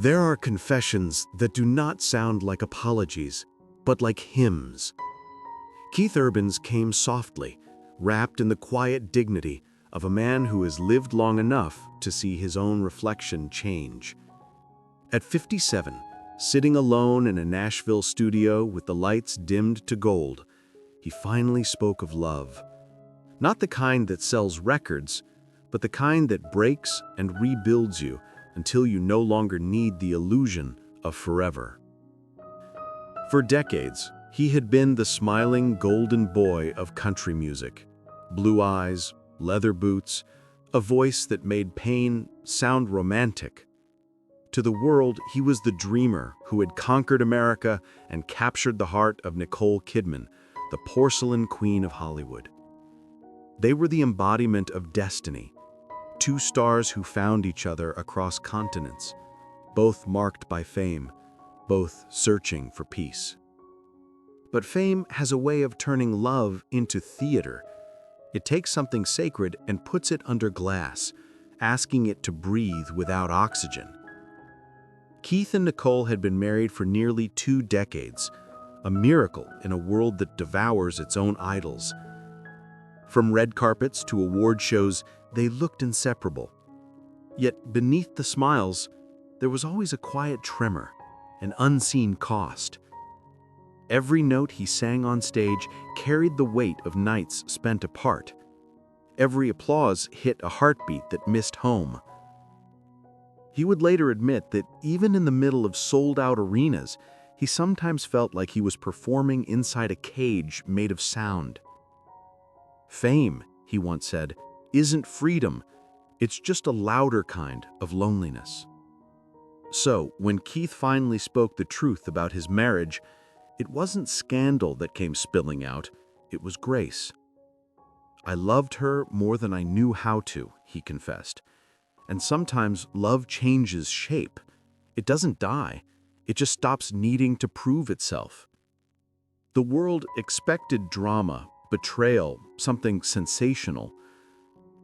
There are confessions that do not sound like apologies, but like hymns. Keith Urban's came softly, wrapped in the quiet dignity of a man who has lived long enough to see his own reflection change. At 57, sitting alone in a Nashville studio with the lights dimmed to gold, he finally spoke of love. Not the kind that sells records, but the kind that breaks and rebuilds you until you no longer need the illusion of forever. For decades, he had been the smiling golden boy of country music. Blue eyes, leather boots, a voice that made pain sound romantic. To the world, he was the dreamer who had conquered America and captured the heart of Nicole Kidman, the porcelain queen of Hollywood. They were the embodiment of destiny, two stars who found each other across continents, both marked by fame, both searching for peace. But fame has a way of turning love into theater. It takes something sacred and puts it under glass, asking it to breathe without oxygen. Keith and Nicole had been married for nearly 2 decades, a miracle in a world that devours its own idols. From red carpets to award shows, they looked inseparable. Yet beneath the smiles, there was always a quiet tremor, an unseen cost. Every note he sang on stage carried the weight of nights spent apart. Every applause hit a heartbeat that missed home. He would later admit that even in the middle of sold-out arenas, he sometimes felt like he was performing inside a cage made of sound. Fame, he once said, isn't freedom, it's just a louder kind of loneliness. So, when Keith finally spoke the truth about his marriage, it wasn't scandal that came spilling out, it was grace. "I loved her more than I knew how to," he confessed. And sometimes love changes shape. It doesn't die, it just stops needing to prove itself. The world expected drama, betrayal, something sensational.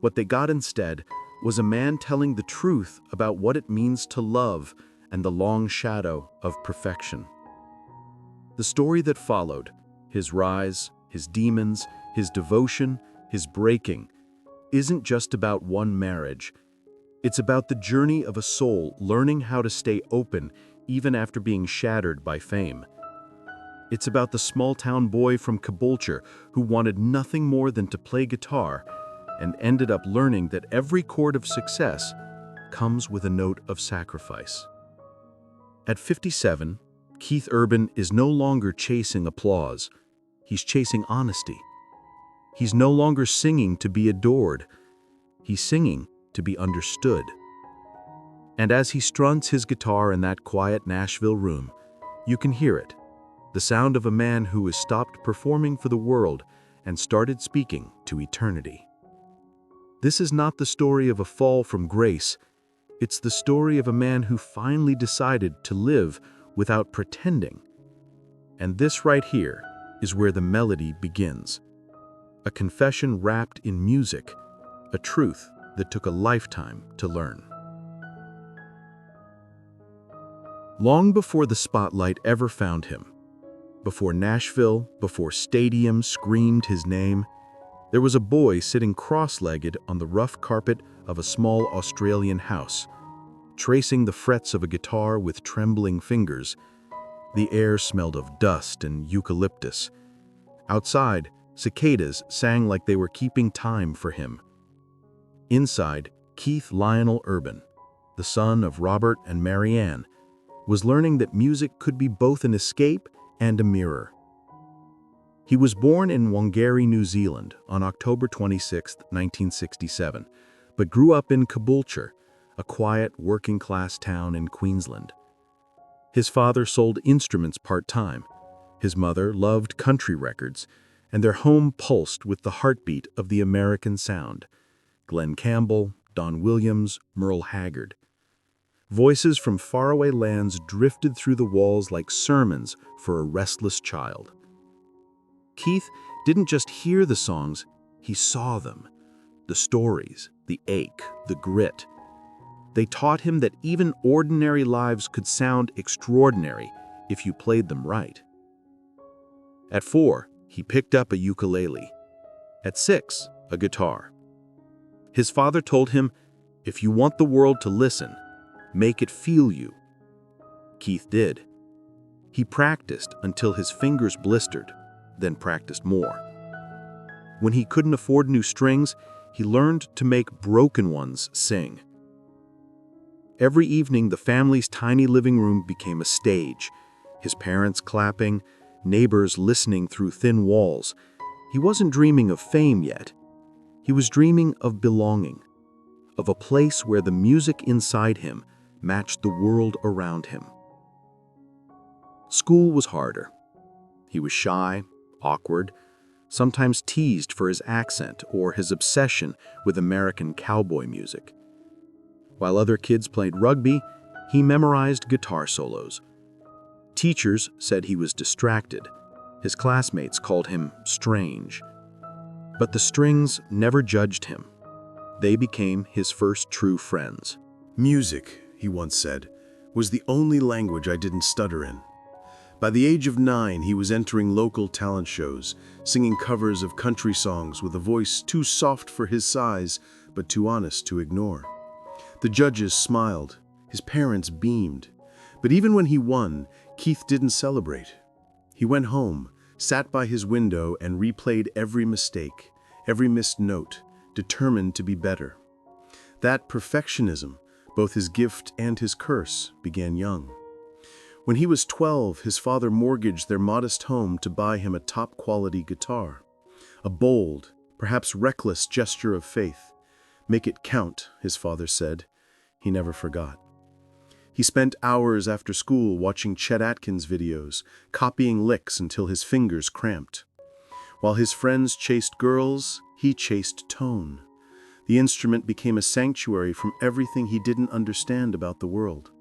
What they got instead was a man telling the truth about what it means to love and the long shadow of perfection. The story that followed, his rise, his demons, his devotion, his breaking, isn't just about one marriage. It's about the journey of a soul learning how to stay open even after being shattered by fame. It's about the small-town boy from Caboolture who wanted nothing more than to play guitar and ended up learning that every chord of success comes with a note of sacrifice. At 57, Keith Urban is no longer chasing applause. He's chasing honesty. He's no longer singing to be adored. He's singing to be understood. And as he strums his guitar in that quiet Nashville room, you can hear it, the sound of a man who has stopped performing for the world and started speaking to eternity. This is not the story of a fall from grace, it's the story of a man who finally decided to live without pretending. And this right here is where the melody begins. A confession wrapped in music, a truth that took a lifetime to learn. Long before the spotlight ever found him, before Nashville, before stadiums screamed his name, there was a boy sitting cross-legged on the rough carpet of a small Australian house, tracing the frets of a guitar with trembling fingers. The air smelled of dust and eucalyptus. Outside, cicadas sang like they were keeping time for him. Inside, Keith Lionel Urban, the son of Robert and Mary Ann, was learning that music could be both an escape and a mirror. He was born in Whangarei, New Zealand on October 26, 1967, but grew up in Caboolture, a quiet working-class town in Queensland. His father sold instruments part-time. His mother loved country records, and their home pulsed with the heartbeat of the American sound. Glenn Campbell, Don Williams, Merle Haggard. Voices from faraway lands drifted through the walls like sermons for a restless child. Keith didn't just hear the songs, he saw them. The stories, the ache, the grit. They taught him that even ordinary lives could sound extraordinary if you played them right. At 4, he picked up a ukulele. At 6, a guitar. His father told him, "If you want the world to listen, make it feel you." Keith did. He practiced until his fingers blistered, then practiced more. When he couldn't afford new strings, he learned to make broken ones sing. Every evening, the family's tiny living room became a stage, his parents clapping, neighbors listening through thin walls. He wasn't dreaming of fame yet. He was dreaming of belonging, of a place where the music inside him matched the world around him. School was harder. He was shy, awkward, sometimes teased for his accent or his obsession with American cowboy music. While other kids played rugby, he memorized guitar solos. Teachers said he was distracted. His classmates called him strange. But the strings never judged him. They became his first true friends. Music, he once said, was the only language I didn't stutter in. By the age of 9, he was entering local talent shows, singing covers of country songs with a voice too soft for his size, but too honest to ignore. The judges smiled. His parents beamed. But even when he won, Keith didn't celebrate. He went home, sat by his window, and replayed every mistake, every missed note, determined to be better. That perfectionism, both his gift and his curse, began young. When he was 12, his father mortgaged their modest home to buy him a top-quality guitar. A bold, perhaps reckless gesture of faith. "Make it count," his father said. He never forgot. He spent hours after school watching Chet Atkins videos, copying licks until his fingers cramped. While his friends chased girls, he chased tone. The instrument became a sanctuary from everything he didn't understand about the world.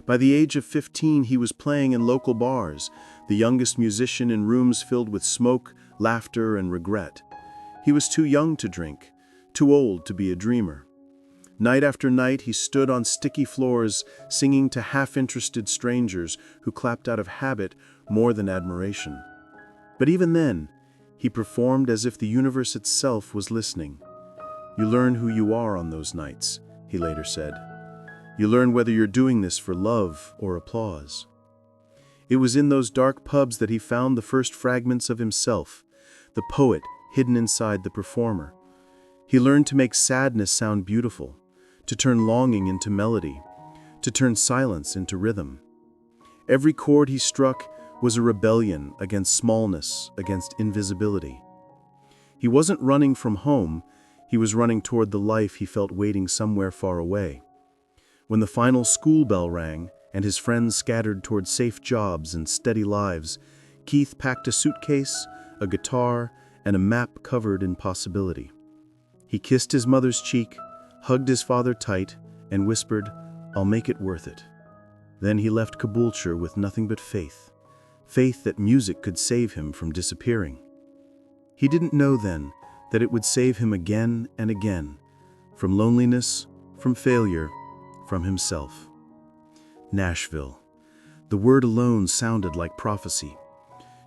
By the age of 15, he was playing in local bars, the youngest musician in rooms filled with smoke, laughter, and regret. He was too young to drink, too old to be a dreamer. Night after night, he stood on sticky floors, singing to half-interested strangers who clapped out of habit more than admiration. But even then, he performed as if the universe itself was listening. "You learn who you are on those nights," he later said. "You learn whether you're doing this for love or applause." It was in those dark pubs that he found the first fragments of himself, the poet hidden inside the performer. He learned to make sadness sound beautiful, to turn longing into melody, to turn silence into rhythm. Every chord he struck was a rebellion against smallness, against invisibility. He wasn't running from home, he was running toward the life he felt waiting somewhere far away. When the final school bell rang and his friends scattered toward safe jobs and steady lives, Keith packed a suitcase, a guitar, and a map covered in possibility. He kissed his mother's cheek, hugged his father tight, and whispered, "I'll make it worth it." Then he left Caboolture with nothing but faith, faith that music could save him from disappearing. He didn't know then that it would save him again and again, from loneliness, from failure, from himself. Nashville. The word alone sounded like prophecy.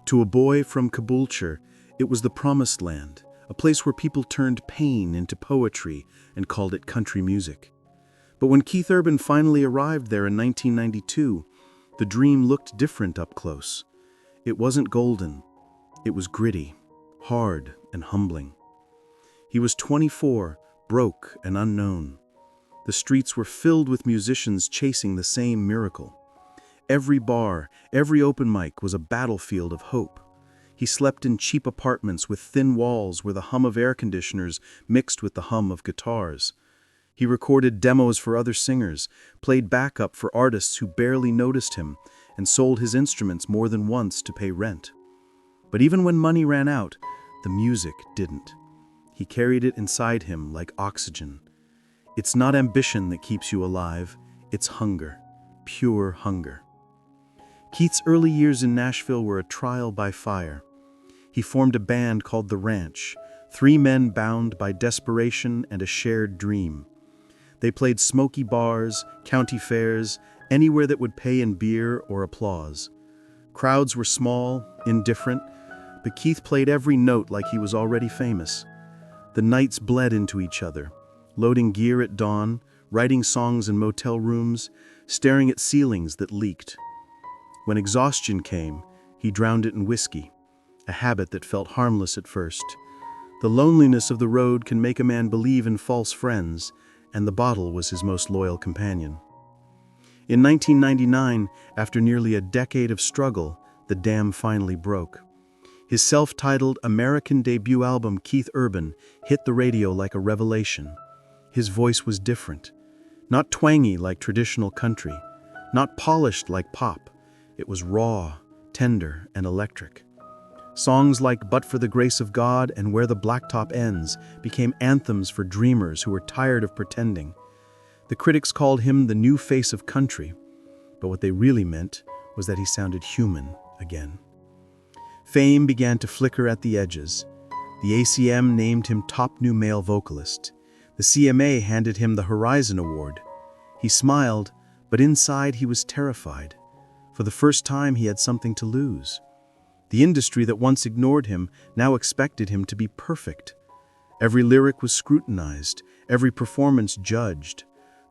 To a boy from Caboolture, it was the promised land, a place where people turned pain into poetry and called it country music. But when Keith Urban finally arrived there in 1992, the dream looked different up close. It wasn't golden. It was gritty, hard, and humbling. He was 24, broke and unknown. The streets were filled with musicians chasing the same miracle. Every bar, every open mic was a battlefield of hope. He slept in cheap apartments with thin walls where the hum of air conditioners mixed with the hum of guitars. He recorded demos for other singers, played backup for artists who barely noticed him, and sold his instruments more than once to pay rent. But even when money ran out, the music didn't. He carried it inside him like oxygen. It's not ambition that keeps you alive, it's hunger, pure hunger. Keith's early years in Nashville were a trial by fire. He formed a band called The Ranch, 3 men bound by desperation and a shared dream. They played smoky bars, county fairs, anywhere that would pay in beer or applause. Crowds were small, indifferent, but Keith played every note like he was already famous. The nights bled into each other, loading gear at dawn, writing songs in motel rooms, staring at ceilings that leaked. When exhaustion came, he drowned it in whiskey, a habit that felt harmless at first. The loneliness of the road can make a man believe in false friends, and the bottle was his most loyal companion. In 1999, after nearly a decade of struggle, the dam finally broke. His self-titled American debut album, Keith Urban, hit the radio like a revelation. His voice was different. Not twangy like traditional country, not polished like pop. It was raw, tender, and electric. Songs like But for the Grace of God and Where the Blacktop Ends became anthems for dreamers who were tired of pretending. The critics called him the new face of country, but what they really meant was that he sounded human again. Fame began to flicker at the edges. The ACM named him Top New Male Vocalist. The CMA handed him the Horizon Award. He smiled, but inside he was terrified. For the first time, he had something to lose. The industry that once ignored him now expected him to be perfect. Every lyric was scrutinized, every performance judged.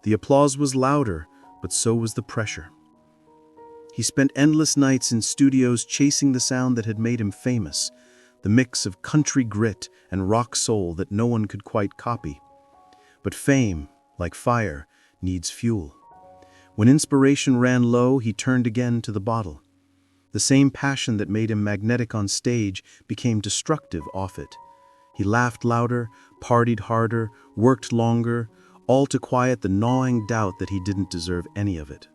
The applause was louder, but so was the pressure. He spent endless nights in studios chasing the sound that had made him famous, the mix of country grit and rock soul that no one could quite copy. But fame, like fire, needs fuel. When inspiration ran low, he turned again to the bottle. The same passion that made him magnetic on stage became destructive off it. He laughed louder, partied harder, worked longer, all to quiet the gnawing doubt that he didn't deserve any of it.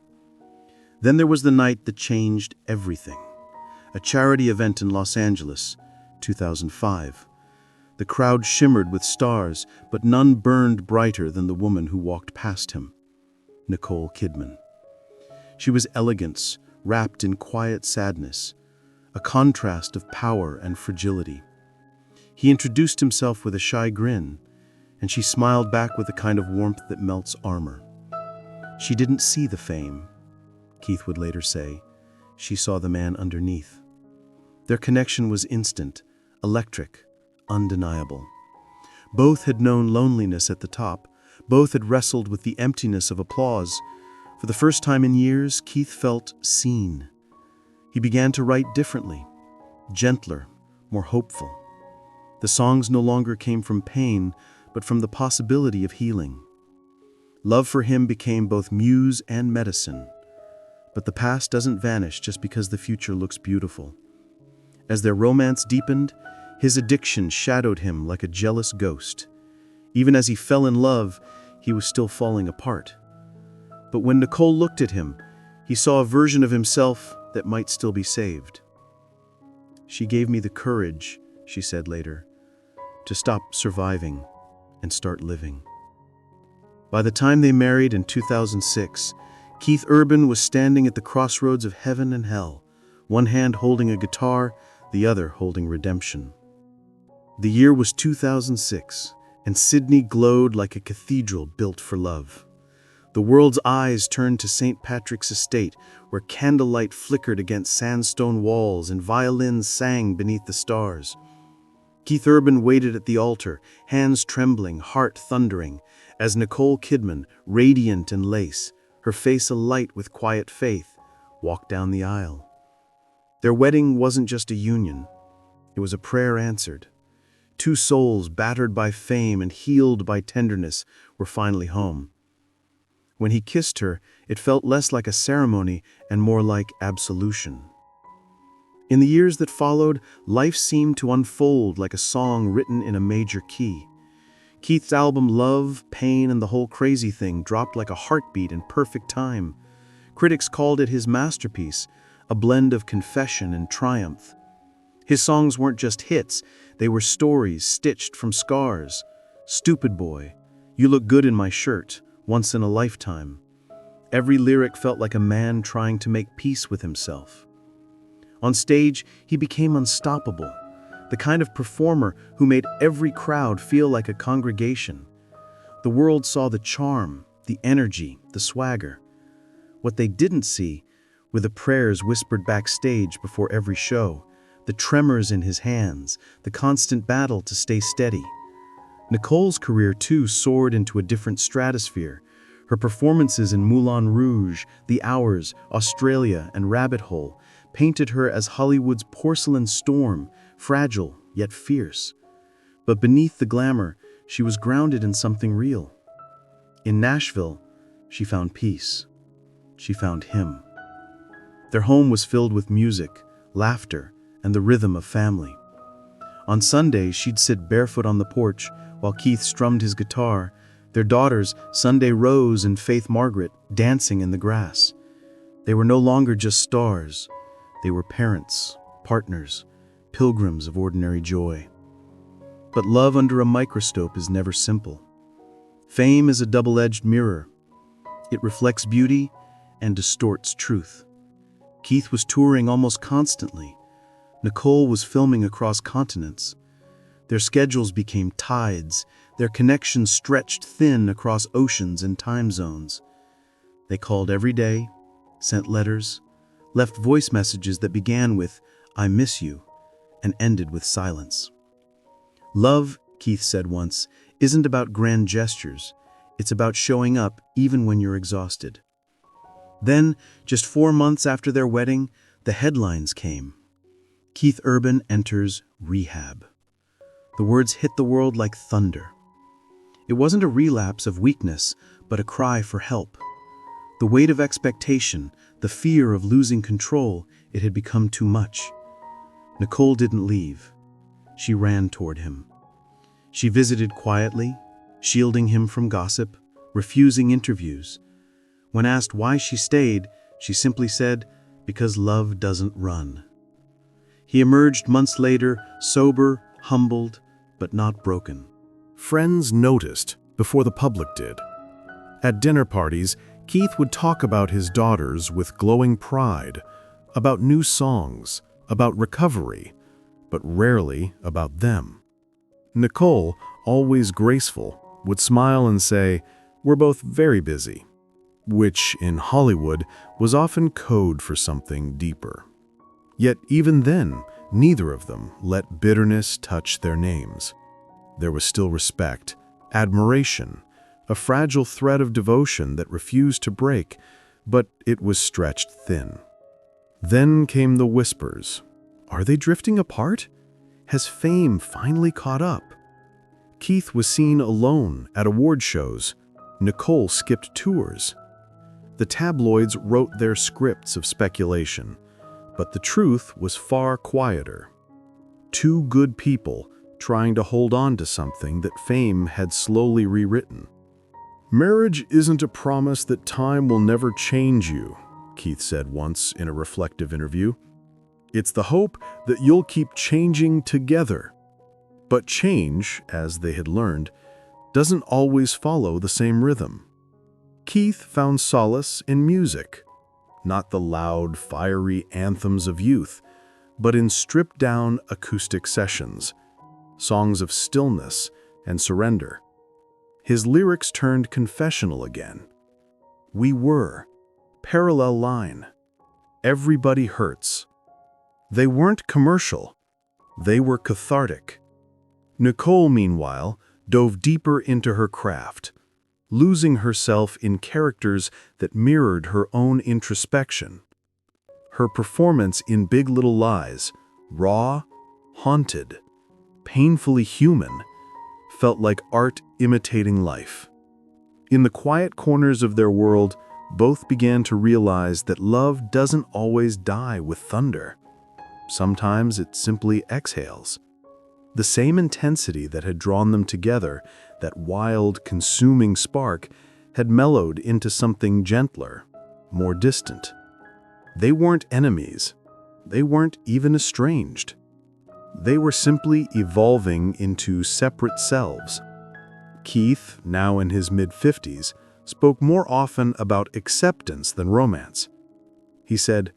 Then there was the night that changed everything. A charity event in Los Angeles, 2005. The crowd shimmered with stars, but none burned brighter than the woman who walked past him, Nicole Kidman. She was elegance, wrapped in quiet sadness, a contrast of power and fragility. He introduced himself with a shy grin, and she smiled back with the kind of warmth that melts armor. She didn't see the fame, Keith would later say. She saw the man underneath. Their connection was instant, electric, undeniable. Both had known loneliness at the top. Both had wrestled with the emptiness of applause. For the first time in years, Keith felt seen. He began to write differently, gentler, more hopeful. The songs no longer came from pain, but from the possibility of healing. Love for him became both muse and medicine. But the past doesn't vanish just because the future looks beautiful. As their romance deepened, his addiction shadowed him like a jealous ghost. Even as he fell in love, he was still falling apart. But when Nicole looked at him, he saw a version of himself that might still be saved. She gave me the courage, she said later, to stop surviving and start living. By the time they married in 2006, Keith Urban was standing at the crossroads of heaven and hell, one hand holding a guitar, the other holding redemption. The year was 2006, and Sydney glowed like a cathedral built for love. The world's eyes turned to St. Patrick's Estate, where candlelight flickered against sandstone walls and violins sang beneath the stars. Keith Urban waited at the altar, hands trembling, heart thundering, as Nicole Kidman, radiant in lace, her face alight with quiet faith, walked down the aisle. Their wedding wasn't just a union. It was a prayer answered. Two souls battered by fame and healed by tenderness were finally home. When he kissed her, it felt less like a ceremony and more like absolution. In the years that followed, life seemed to unfold like a song written in a major key. Keith's album Love, Pain, and the Whole Crazy Thing dropped like a heartbeat in perfect time. Critics called it his masterpiece, a blend of confession and triumph. His songs weren't just hits, they were stories stitched from scars. Stupid Boy, You Look Good in My Shirt, Once in a Lifetime. Every lyric felt like a man trying to make peace with himself. On stage, he became unstoppable, the kind of performer who made every crowd feel like a congregation. The world saw the charm, the energy, the swagger. What they didn't see were the prayers whispered backstage before every show, the tremors in his hands, the constant battle to stay steady. Nicole's career, too, soared into a different stratosphere. Her performances in Moulin Rouge, The Hours, Australia, and Rabbit Hole painted her as Hollywood's porcelain storm, fragile yet fierce. But beneath the glamour, she was grounded in something real. In Nashville, she found peace. She found him. Their home was filled with music, laughter, and the rhythm of family. On Sundays, she'd sit barefoot on the porch while Keith strummed his guitar, their daughters, Sunday Rose and Faith Margaret, dancing in the grass. They were no longer just stars. They were parents, partners, pilgrims of ordinary joy. But love under a microscope is never simple. Fame is a double-edged mirror. It reflects beauty and distorts truth. Keith was touring almost constantly. Nicole was filming across continents. Their schedules became tides, their connections stretched thin across oceans and time zones. They called every day, sent letters, left voice messages that began with, "I miss you," and ended with silence. Love, Keith said once, isn't about grand gestures. It's about showing up even when you're exhausted. Then, just 4 months after their wedding, the headlines came. Keith Urban enters rehab. The words hit the world like thunder. It wasn't a relapse of weakness, but a cry for help. The weight of expectation, the fear of losing control, it had become too much. Nicole didn't leave. She ran toward him. She visited quietly, shielding him from gossip, refusing interviews. When asked why she stayed, she simply said, "Because love doesn't run." He emerged months later, sober, humbled, but not broken. Friends noticed before the public did. At dinner parties, Keith would talk about his daughters with glowing pride, about new songs, about recovery, but rarely about them. Nicole, always graceful, would smile and say, "We're both very busy," which in Hollywood was often code for something deeper. Yet even then, neither of them let bitterness touch their names. There was still respect, admiration, a fragile thread of devotion that refused to break, but it was stretched thin. Then came the whispers. Are they drifting apart? Has fame finally caught up? Keith was seen alone at award shows. Nicole skipped tours. The tabloids wrote their scripts of speculation, but the truth was far quieter. Two good people trying to hold on to something that fame had slowly rewritten. "Marriage isn't a promise that time will never change you," Keith said once in a reflective interview. "It's the hope that you'll keep changing together." But change, as they had learned, doesn't always follow the same rhythm. Keith found solace in music, not the loud, fiery anthems of youth, but in stripped-down acoustic sessions, songs of stillness and surrender. His lyrics turned confessional again. We were, parallel line, everybody hurts. They weren't commercial, they were cathartic. Nicole, meanwhile, dove deeper into her craft, losing herself in characters that mirrored her own introspection. Her performance in Big Little Lies, raw, haunted, painfully human, felt like art imitating life. In the quiet corners of their world, both began to realize that love doesn't always die with thunder. Sometimes it simply exhales. The same intensity that had drawn them together, that wild, consuming spark, had mellowed into something gentler, more distant. They weren't enemies. They weren't even estranged. They were simply evolving into separate selves. Keith, now in his mid-50s, spoke more often about acceptance than romance. He said,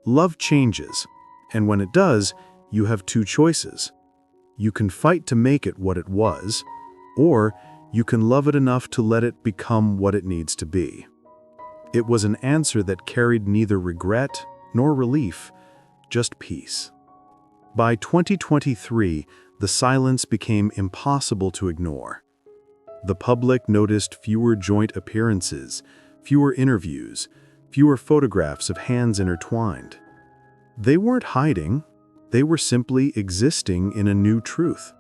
"Love changes, and when it does, you have two choices. You can fight to make it what it was, or you can love it enough to let it become what it needs to be. It was an answer that carried neither regret nor relief, just peace. By 2023, the silence became impossible to ignore. The public noticed fewer joint appearances, fewer interviews, fewer photographs of hands intertwined. They weren't hiding, they were simply existing in a new truth.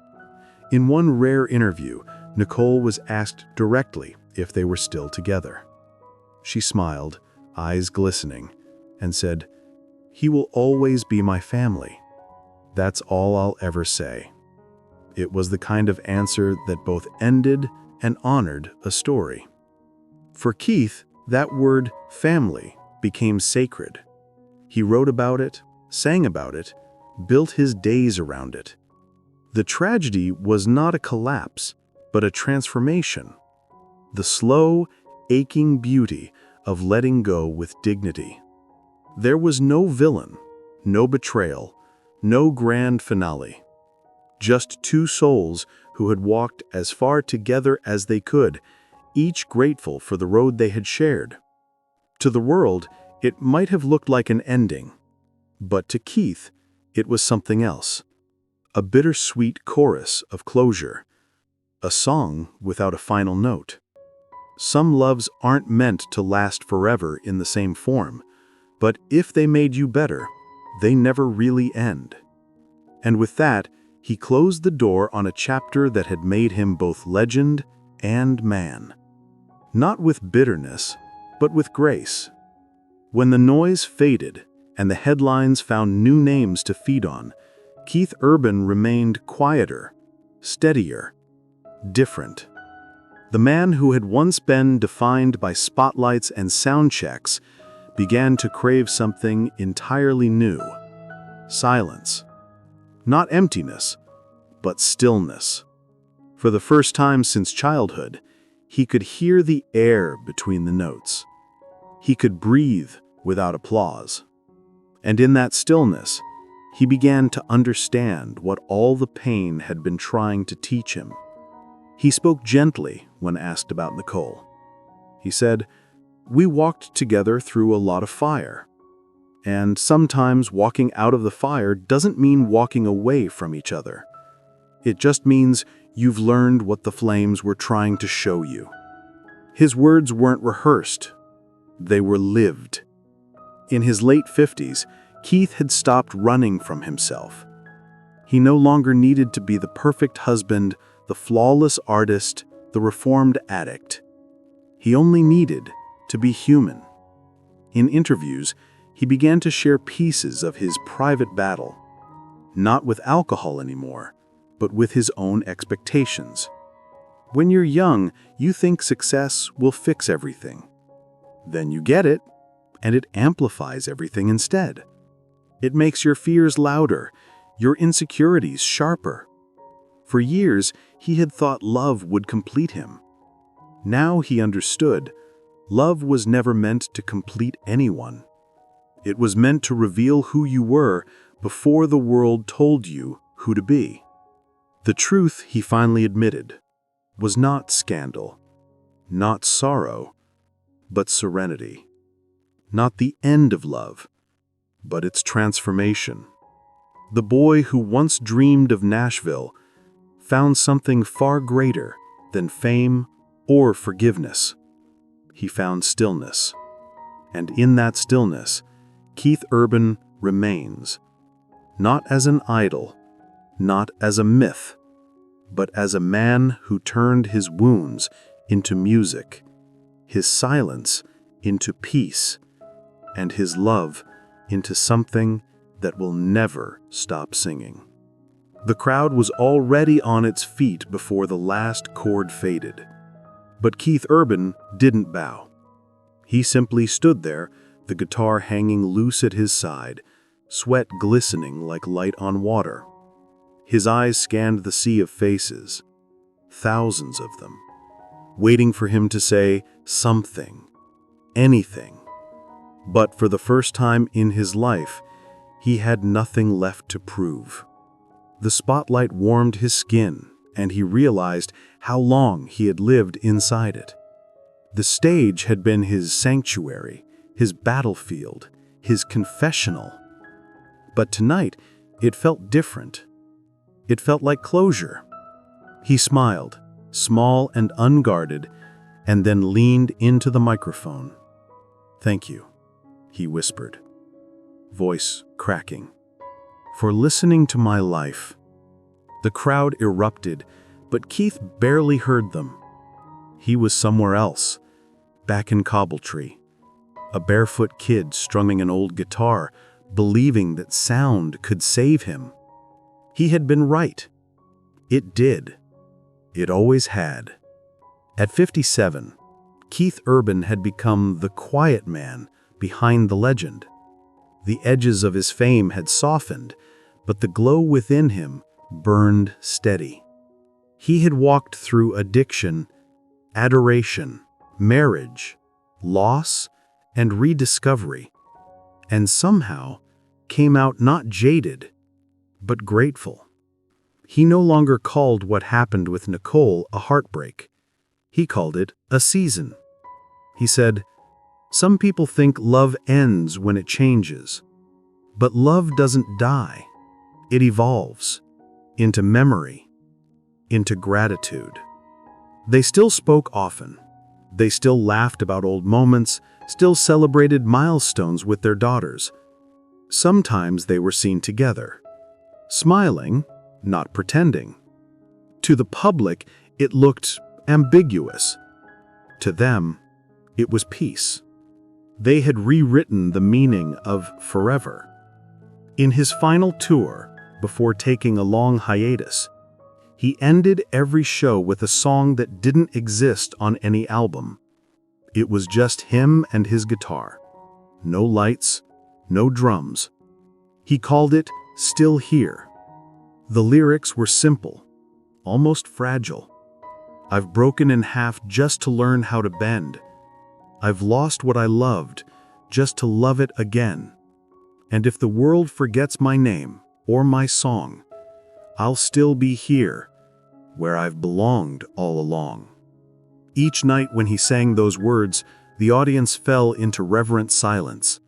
In one rare interview, Nicole was asked directly if they were still together. She smiled, eyes glistening, and said, "He will always be my family. That's all I'll ever say." It was the kind of answer that both ended and honored a story. For Keith, that word family became sacred. He wrote about it, sang about it, built his days around it. The tragedy was not a collapse, but a transformation. The slow, aching beauty of letting go with dignity. There was no villain, no betrayal, no grand finale. Just two souls who had walked as far together as they could, each grateful for the road they had shared. To the world, it might have looked like an ending, but to Keith, it was something else. A bittersweet chorus of closure. A song without a final note. Some loves aren't meant to last forever in the same form, but if they made you better, they never really end. And with that, he closed the door on a chapter that had made him both legend and man. Not with bitterness, but with grace. When the noise faded and the headlines found new names to feed on, Keith Urban remained quieter, steadier, different. The man who had once been defined by spotlights and sound checks began to crave something entirely new. Silence. Not emptiness, but stillness. For the first time since childhood, he could hear the air between the notes. He could breathe without applause. And in that stillness, he began to understand what all the pain had been trying to teach him. He spoke gently when asked about Nicole. He said, "We walked together through a lot of fire. And sometimes walking out of the fire doesn't mean walking away from each other. It just means you've learned what the flames were trying to show you." His words weren't rehearsed. They were lived. In his late 50s, Keith had stopped running from himself. He no longer needed to be the perfect husband, the flawless artist, the reformed addict. He only needed to be human. In interviews, he began to share pieces of his private battle, not with alcohol anymore, but with his own expectations. When you're young, you think success will fix everything. Then you get it, and it amplifies everything instead. It makes your fears louder, your insecurities sharper. For years, he had thought love would complete him. Now he understood, love was never meant to complete anyone. It was meant to reveal who you were before the world told you who to be. The truth, he finally admitted, was not scandal, not sorrow, but serenity. Not the end of love, but its transformation. The boy who once dreamed of Nashville found something far greater than fame or forgiveness. He found stillness. And in that stillness, Keith Urban remains, not as an idol, not as a myth, but as a man who turned his wounds into music, his silence into peace, and his love into something that will never stop singing. The crowd was already on its feet before the last chord faded. But Keith Urban didn't bow. He simply stood there, the guitar hanging loose at his side, sweat glistening like light on water. His eyes scanned the sea of faces, thousands of them, waiting for him to say something, anything. But for the first time in his life, he had nothing left to prove. The spotlight warmed his skin, and he realized how long he had lived inside it. The stage had been his sanctuary, his battlefield, his confessional. But tonight, it felt different. It felt like closure. He smiled, small and unguarded, and then leaned into the microphone. "Thank you," he whispered, voice cracking, "for listening to my life." The crowd erupted, but Keith barely heard them. He was somewhere else, back in Cobbletree, a barefoot kid strumming an old guitar, believing that sound could save him. He had been right. It did. It always had. At 57, Keith Urban had become the quiet man behind the legend. The edges of his fame had softened, but the glow within him burned steady. He had walked through addiction, adoration, marriage, loss, and rediscovery, and somehow came out not jaded, but grateful. He no longer called what happened with Nicole a heartbreak. He called it a season. He said, "Some people think love ends when it changes, but love doesn't die. It evolves into memory, into gratitude." They still spoke often. They still laughed about old moments, still celebrated milestones with their daughters. Sometimes they were seen together, smiling, not pretending. To the public, it looked ambiguous. To them, it was peace. They had rewritten the meaning of forever. In his final tour, before taking a long hiatus, he ended every show with a song that didn't exist on any album. It was just him and his guitar. No lights, no drums. He called it "Still Here." The lyrics were simple, almost fragile. "I've broken in half just to learn how to bend. I've lost what I loved just to love it again. And if the world forgets my name or my song, I'll still be here, where I've belonged all along." Each night when he sang those words, the audience fell into reverent silence.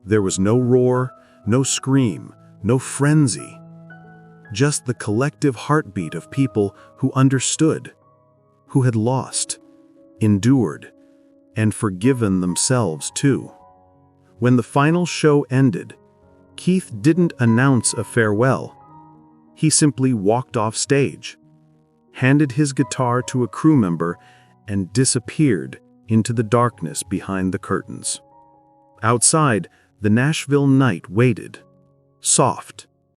There was no roar, no scream, no frenzy. Just the collective heartbeat of people who understood, who had lost, endured, and forgiven themselves too. When the final show ended, Keith didn't announce a farewell. He simply walked off stage, handed his guitar to a crew member, and disappeared into the darkness behind the curtains. Outside, the Nashville night waited, soft,